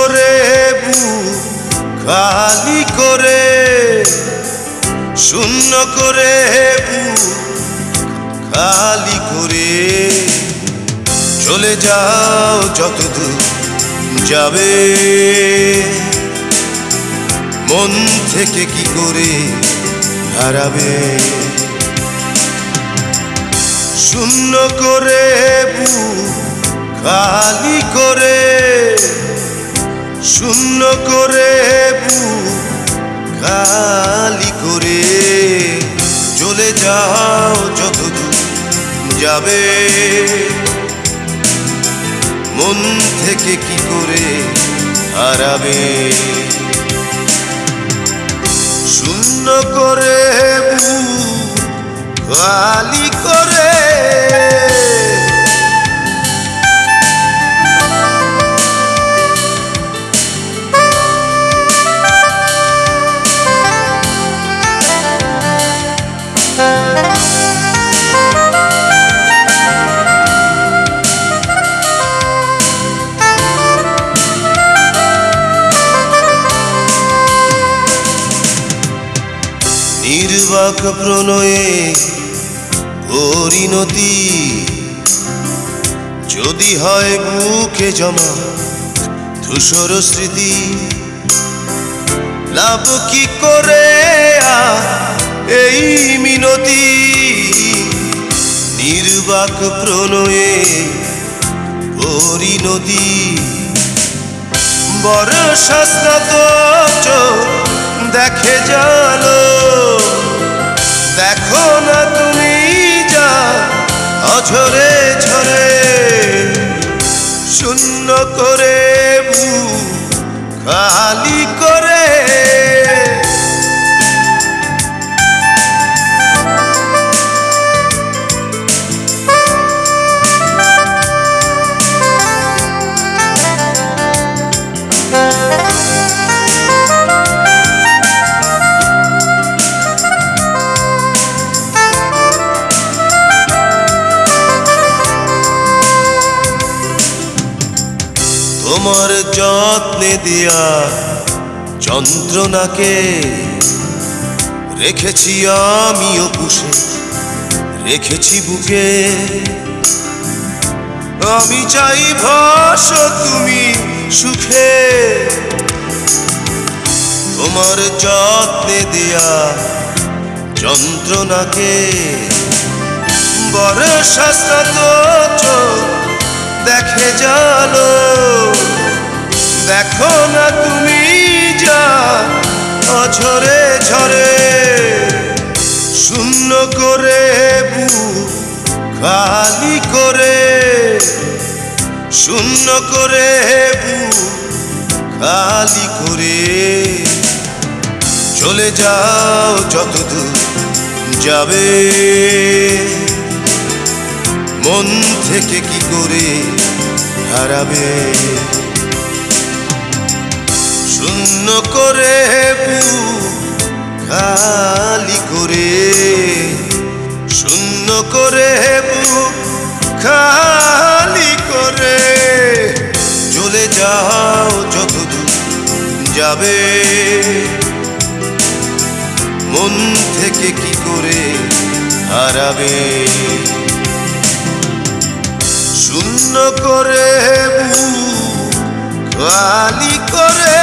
করে বুক খালি করে, শূন্য করে বুক খালি করে চলে যাও যতদূর যাবে। মন থেকে কি করে হারাবে? শূন্য করে বুক খালি করে, শূন্য করে বুক খালি করে চলে যাও যতদূর যাবে। মন থেকে কি করে হারাবে? শূন্য করে বুক খালি করে। নির্বাক প্রণয়ে পরিণতি যদি হয় বুকে জমা ধূসর স্মৃতি, লাভ কি করে এই মিনতি? নির্বাক প্রণয়ে পরিণতি বর্ষা স্নাত দেখে জালো, দেখো না তুমি যা অঝরে ঝরে। শূন্য করে বুক খালি করে। তোমার যত্নে দেয়া যন্ত্রণাকে রেখেছি আমিও পুষে, রেখেছি বুকে। আমি চাই ভাসো তুমি সুখে। তোমার যত্নে দেয়া যন্ত্রণাকে বর্ষা স্নাত দেখে জালো, দেখো না তুমি যা অঝরে ঝরে। শূন্য করে বুক খালি করে, শূন্য করে বুক খালি করে চলে যাও যতদূর যাবে। মন থেকে কি করে হারাবে? শূন্য করে বুক খালি করে, শূন্য করে বুক খালি করে চলে যাও যতদূর যাবে। মন থেকে কি করে হারাবে? শূন্য করে বুক খালি করে।